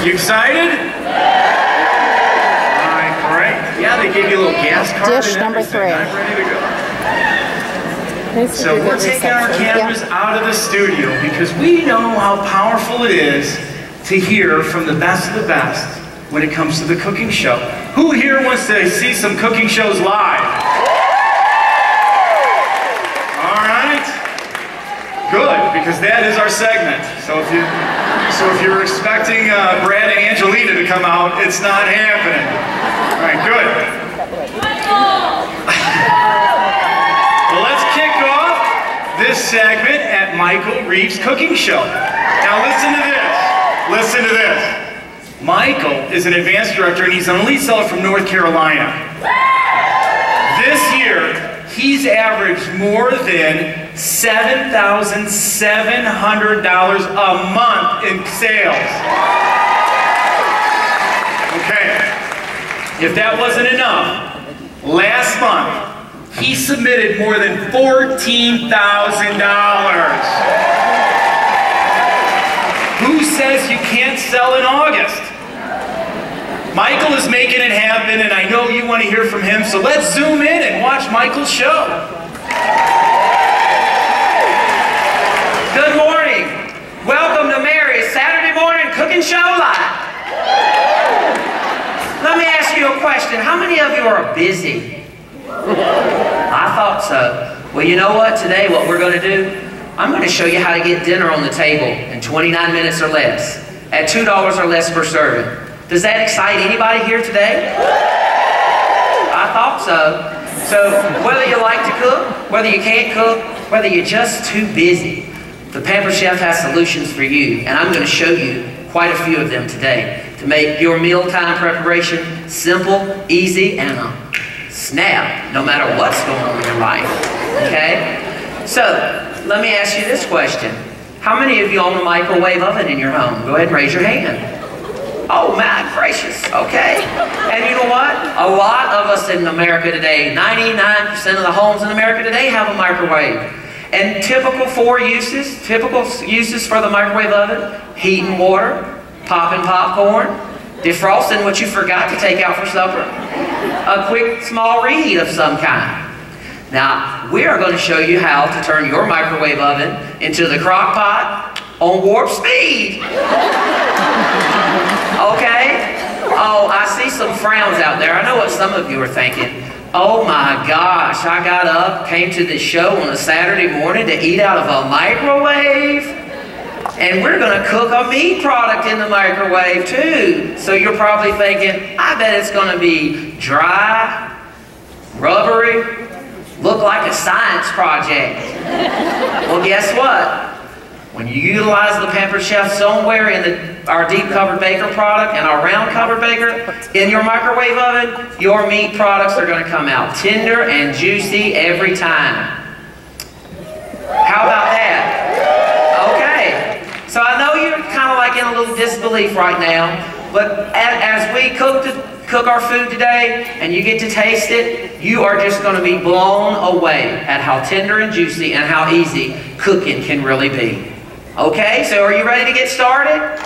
You excited? All right, great. Yeah, they gave you a little gas card. Dish number 3. I'm ready to go. So we're taking our cameras out of the studio because we know how powerful it is to hear from the best of the best when it comes to the cooking show. Who here wants to see some cooking shows live? All right. Good, because that is our segment. So if you were expecting Brad and Angelina to come out, it's not happening. All right, good. Well, let's kick off this segment at Michael Reeves' cooking show. Now listen to this. Listen to this. Michael is an advanced director and he's an elite seller from North Carolina. This year, he's averaged more than $7,700 a month in sales. Okay, if that wasn't enough, last month, he submitted more than $14,000. Who says you can't sell in August? Michael is making it happen, and I know you want to hear from him, so let's zoom in and watch Michael's show. Good morning. Welcome to Mary's Saturday Morning Cooking Show Live. Let me ask you a question. How many of you are busy? I thought so. Well, you know what? Today, what we're going to do, I'm going to show you how to get dinner on the table in 29 minutes or less at $2 or less per serving. Does that excite anybody here today? I thought so. So whether you like to cook, whether you can't cook, whether you're just too busy, the Pampered Chef has solutions for you, and I'm going to show you quite a few of them today to make your mealtime preparation simple, easy, and a snap, no matter what's going on in your life. Okay? So, let me ask you this question. How many of you own a microwave oven in your home? Go ahead and raise your hand. Oh my gracious, okay. And you know what? A lot of us in America today, 99% of the homes in America today have a microwave. And typical uses for the microwave oven: heating water, popping popcorn, defrosting what you forgot to take out for supper, a quick small reheat of some kind. Now, we are going to show you how to turn your microwave oven into the crock pot on warp speed. Okay? Oh, I see some frowns out there. I know what some of you are thinking. Oh my gosh, I got up, came to this show on a Saturday morning to eat out of a microwave? And we're going to cook a meat product in the microwave too. So you're probably thinking, I bet it's going to be dry, rubbery, look like a science project. Well, guess what? When you utilize the Pampered Chef Stoneware in our deep covered baker product and our round covered baker in your microwave oven, your meat products are going to come out tender and juicy every time. How about that? Okay. So I know you're kind of like in a little disbelief right now, but as we cook our food today and you get to taste it, you are just going to be blown away at how tender and juicy and how easy cooking can really be. Okay, so are you ready to get started?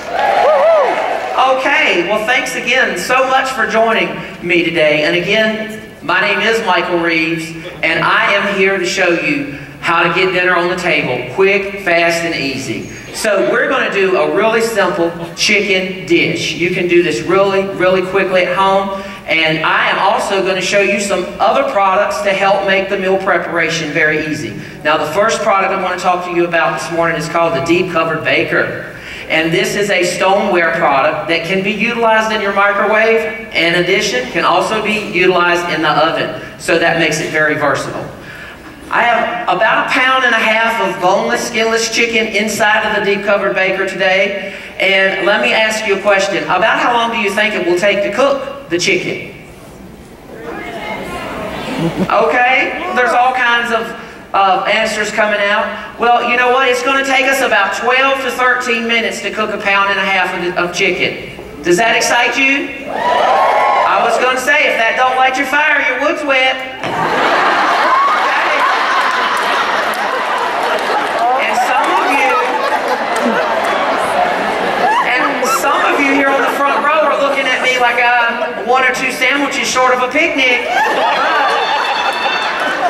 Okay, well thanks again so much for joining me today. And again, my name is Michael Reeves, and I am here to show you how to get dinner on the table quick, fast, and easy. So we're going to do a really simple chicken dish. You can do this really, really quickly at home. And I am also going to show you some other products to help make the meal preparation very easy. Now the first product I want to talk to you about this morning is called the Deep Covered Baker. And this is a Stoneware product that can be utilized in your microwave. In addition, can also be utilized in the oven. So that makes it very versatile. I have about 1.5 pounds of boneless, skinless chicken inside of the Deep Covered Baker today. And let me ask you a question. About how long do you think it will take to cook the chicken? Okay, there's all kinds of answers coming out. Well, you know what? It's going to take us about 12 to 13 minutes to cook 1.5 pounds of chicken. Does that excite you? I was going to say, if that don't light your fire, your wood's wet. And some of you here on the be like 1 or 2 sandwiches short of a picnic.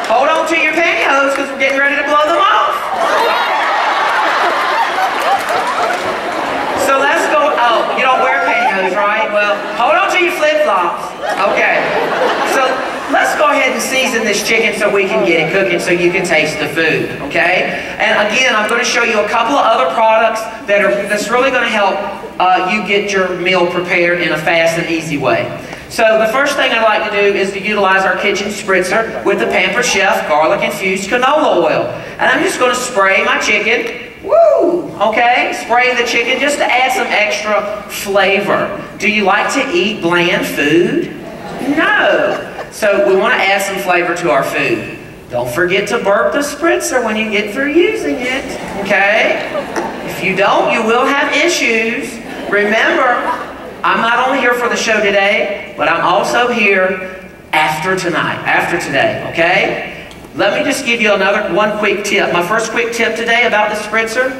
Hold on to your pantyhose because we're getting ready to blow them off. So let's go. Oh, you don't wear pantyhose, right? Well, hold on to your flip-flops. Okay. So let's go ahead and season this chicken so we can get it cooking so you can taste the food, okay? And again, I'm going to show you a couple of other products that's really going to help you get your meal prepared in a fast and easy way. So the first thing I'd like to do is to utilize our kitchen spritzer with the Pampered Chef garlic infused canola oil. And I'm just going to spray my chicken. Woo! Okay, spray the chicken just to add some extra flavor. Do you like to eat bland food? No. So we want to add some flavor to our food. Don't forget to burp the spritzer when you get through using it. Okay? If you don't, you will have issues. Remember, I'm not only here for the show today, but I'm also here after today, okay? Let me just give you one quick tip. My first quick tip today about the spritzer.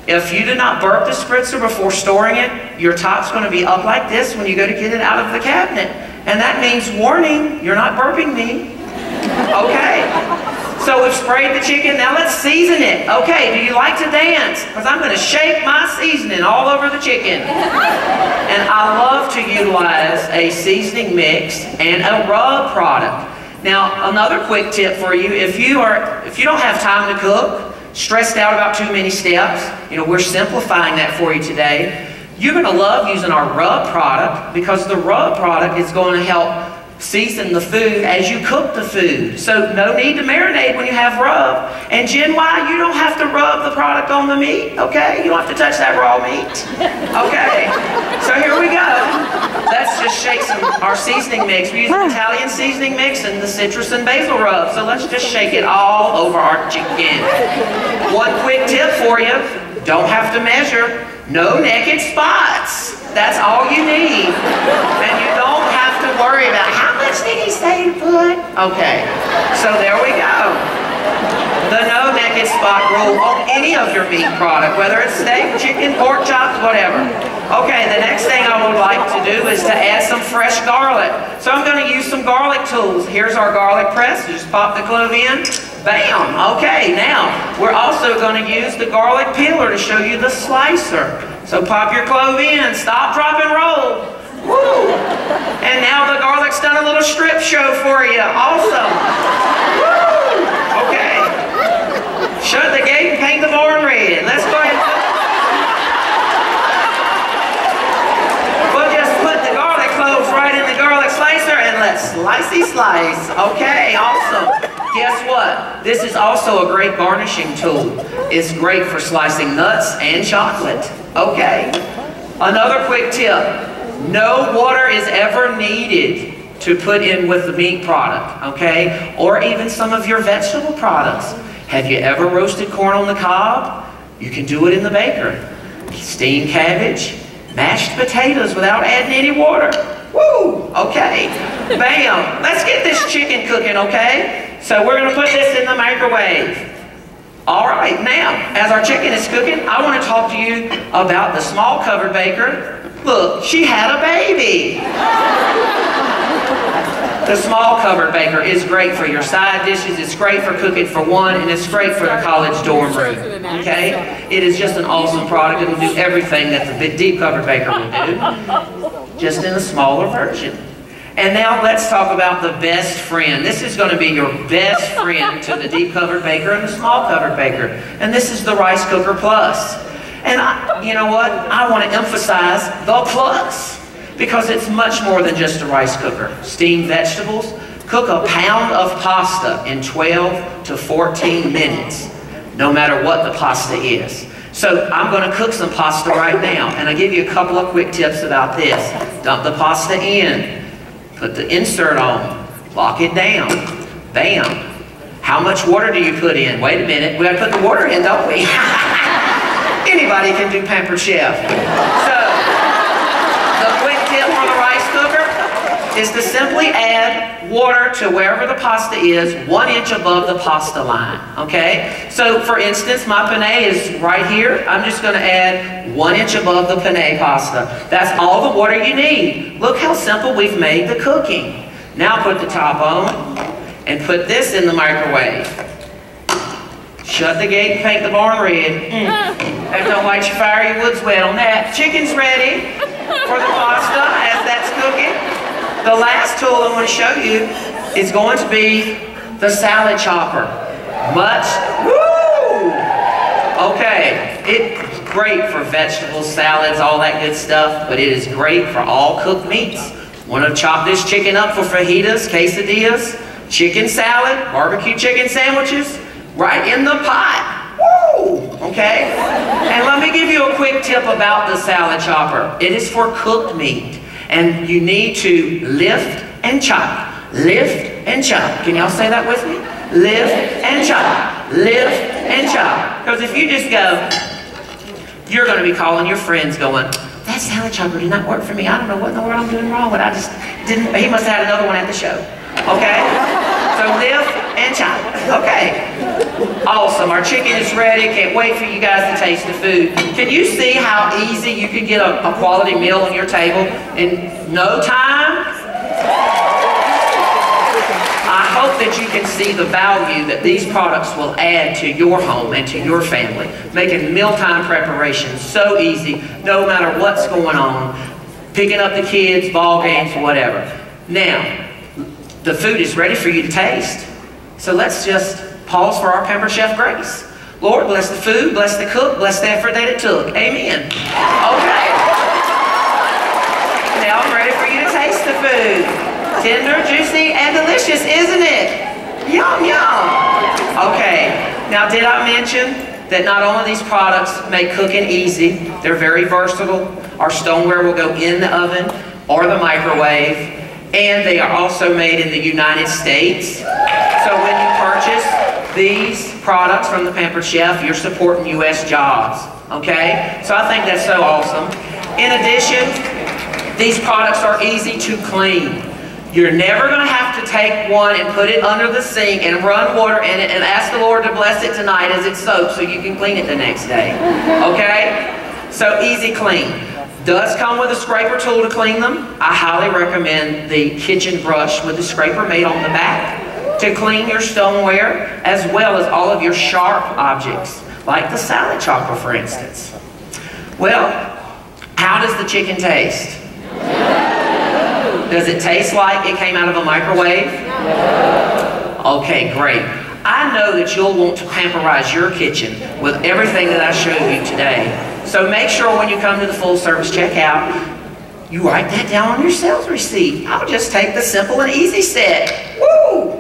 If you do not burp the spritzer before storing it, your top's going to be up like this when you go to get it out of the cabinet. And that means, warning, you're not burping me. Okay? So we've sprayed the chicken, now let's season it. Okay, do you like to dance? Because I'm going to shake my seasoning all over the chicken. And I love to utilize a seasoning mix and a rub product. Now, another quick tip for you, if you don't have time to cook, stressed out about too many steps, we're simplifying that for you today. You're going to love using our rub product because the rub product is going to help season the food as you cook the food. So no need to marinate when you have rub. And Gen Y, you don't have to rub the product on the meat, okay? You don't have to touch that raw meat. Okay, so here we go. Let's just shake our seasoning mix. We use an Italian seasoning mix and the citrus and basil rub. So let's just shake it all over our chicken. One quick tip for you, don't have to measure. No naked spots. That's all you need. And you don't have to worry about how much did he say to put? Okay, so there we go. The no naked spot rule on any of your meat product, whether it's steak, chicken, pork chops, whatever. Okay, the next thing I would like to do is to add some fresh garlic. So I'm going to use some garlic tools. Here's our garlic press. You just pop the clove in. Bam! Okay, now we're also going to use the garlic peeler to show you the slicer. So pop your clove in, stop, drop, and roll. Woo! And now the garlic's done a little strip show for you. Awesome. Woo! Okay. Shut the gate and paint the barn red. Let's go ahead and we'll just put the garlic cloves right in the garlic slicer and let's slicey slice. Okay, awesome. Guess what? This is also a great garnishing tool. It's great for slicing nuts and chocolate. Okay. Another quick tip. No water is ever needed to put in with the meat product, okay? Or even some of your vegetable products. Have you ever roasted corn on the cob? You can do it in the baker. Steamed cabbage, mashed potatoes without adding any water. Woo! Okay. Bam! Let's get this chicken cooking, okay? So we're going to put this in the microwave. All right, now, as our chicken is cooking, I want to talk to you about the small covered baker. Look, she had a baby. The small covered baker is great for your side dishes, it's great for cooking for one, and it's great for the college dorm room, okay? It is just an awesome product. It will do everything that the deep covered baker will do, just in a smaller version. And now let's talk about the best friend. This is going to be your best friend to the deep covered baker and the small covered baker. And this is the Rice Cooker Plus. And you know what? I want to emphasize the plus because it's much more than just a rice cooker. Steamed vegetables. Cook a pound of pasta in 12 to 14 minutes, no matter what the pasta is. So I'm going to cook some pasta right now. And I'll give you a couple of quick tips about this. Dump the pasta in. Put the insert on, lock it down, bam. How much water do you put in? Wait a minute, we gotta put the water in, don't we? Anybody can do Pampered Chef. So, the quick tip for the rice cooker is to simply add water to wherever the pasta is, 1 inch above the pasta line, okay? So for instance, my penne is right here. I'm just gonna add 1 inch above the penne pasta. That's all the water you need. Look how simple we've made the cooking. Now put the top on and put this in the microwave. Shut the gate and paint the barn red. And don't light your fire, your wood's wet on that. Chicken's ready for the pasta as that's cooking. The last tool I'm going to show you is going to be the salad chopper. Okay, it's great for vegetables, salads, all that good stuff, but it is great for all cooked meats. Want to chop this chicken up for fajitas, quesadillas, chicken salad, barbecue chicken sandwiches, right in the pot. Okay? And let me give you a quick tip about the salad chopper. It is for cooked meat. And you need to lift and chop. Lift and chop. Can y'all say that with me? Lift and chop. Lift and chop. Because if you just go, you're going to be calling your friends going, that salad chopper did not work for me. I don't know what in the world I'm doing wrong, but I just didn't. He must have had another one at the show. Okay? So lift and chop. Okay. Awesome. Our chicken is ready. Can't wait for you guys to taste the food. Can you see how easy you can get a quality meal on your table in no time? I hope that you can see the value that these products will add to your home and to your family. Making mealtime preparation so easy, no matter what's going on. Picking up the kids, ball games, whatever. Now, the food is ready for you to taste. So let's just pause for our Pampered Chef Grace. Lord, bless the food, bless the cook, bless the effort that it took. Amen. Okay. Now I'm ready for you to taste the food. Tender, juicy, and delicious, isn't it? Yum, yum. Okay. Now, did I mention that not only these products make cooking easy, they're very versatile. Our Stoneware will go in the oven or the microwave. And they are also made in the United States. So when you purchase these products from the Pampered Chef, you're supporting U.S. jobs. Okay? So I think that's so awesome. In addition, these products are easy to clean. You're never going to have to take one and put it under the sink and run water in it and ask the Lord to bless it tonight as it's soaked so you can clean it the next day. Okay? So easy clean. Does come with a scraper tool to clean them. I highly recommend the kitchen brush with the scraper made on the back to clean your stoneware, as well as all of your sharp objects, like the salad chopper, for instance. Well, how does the chicken taste? Does it taste like it came out of a microwave? Okay, great. I know that you'll want to pamperize your kitchen with everything that I showed you today. So make sure when you come to the full service checkout, you write that down on your sales receipt. I'll just take the simple and easy set. Woo!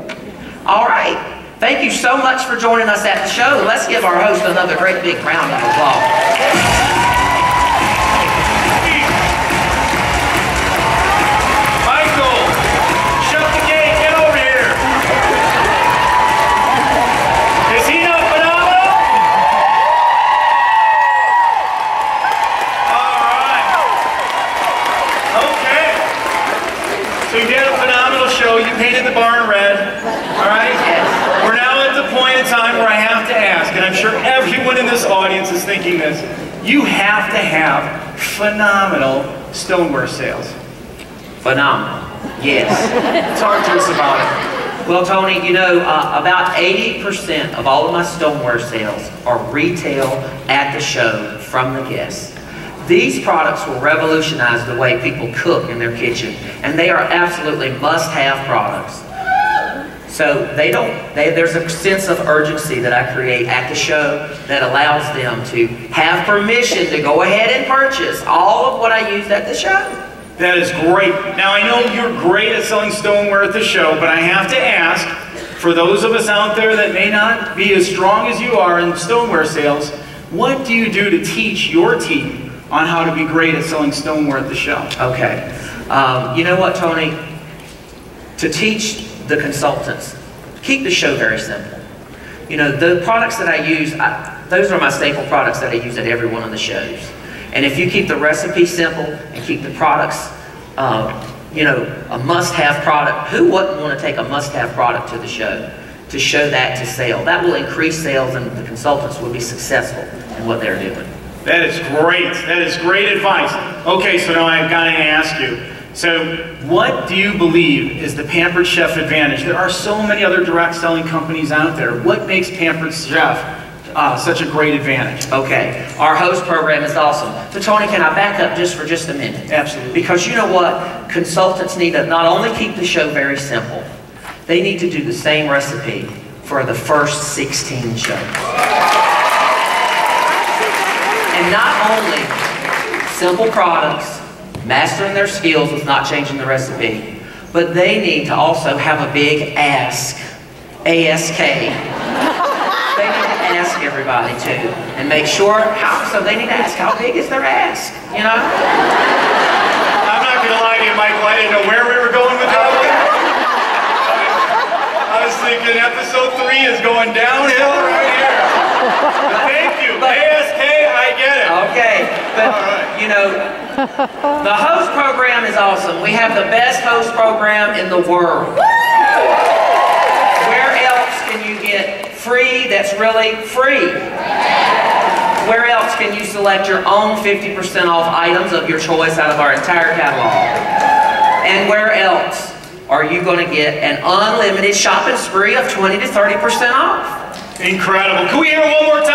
All right. Thank you so much for joining us at the show. Let's give our host another great big round of applause. You painted the barn red, all right? Yes. We're now at the point in time where I have to ask, and I'm sure everyone in this audience is thinking this, you have to have phenomenal stoneware sales. Phenomenal, yes. Talk to us about it. Well, Tony, you know, about 80% of all of my stoneware sales are retail at the show from the guests. These products will revolutionize the way people cook in their kitchen, and they are absolutely must-have products. So there's a sense of urgency that I create at the show that allows them to have permission to go ahead and purchase all of what I used at the show. That is great. Now, I know you're great at selling stoneware at the show, but I have to ask, for those of us out there that may not be as strong as you are in stoneware sales, what do you do to teach your team on how to be great at selling stoneware at the show? Okay. You know what, Tony? To teach the consultants, keep the show very simple. You know, the products that I use, those are my staple products that I use at every one of the shows. And if you keep the recipe simple and keep the products you know, a must-have product. Who wouldn't want to take a must-have product to the show, to show that to sale? That will increase sales, and the consultants will be successful in what they're doing. That is great. That is great advice. Okay, so now I've got to ask you. So what do you believe is the Pampered Chef advantage? There are so many other direct selling companies out there. What makes Pampered Chef such a great advantage? Okay, our host program is awesome. So Tony, can I back up just for just a minute? Absolutely. Because you know what? Consultants need to not only keep the show very simple, they need to do the same recipe for the first 16 shows. And not only simple products, mastering their skills with not changing the recipe, but they need to also have a big ask, A-S-K. They need to ask everybody too, and make sure so they need to ask how big is their ask, you know? I'm not going to lie to you, Michael, I didn't know where we were going with that. I was thinking episode 3 is going downhill right here. But thank you, ASK, I get it. Okay, but you know, the host program is awesome. We have the best host program in the world. Where else can you get free that's really free? Where else can you select your own 50% off items of your choice out of our entire catalog? And where else are you going to get an unlimited shopping spree of 20 to 30% off? Incredible. Can we hear it one more time?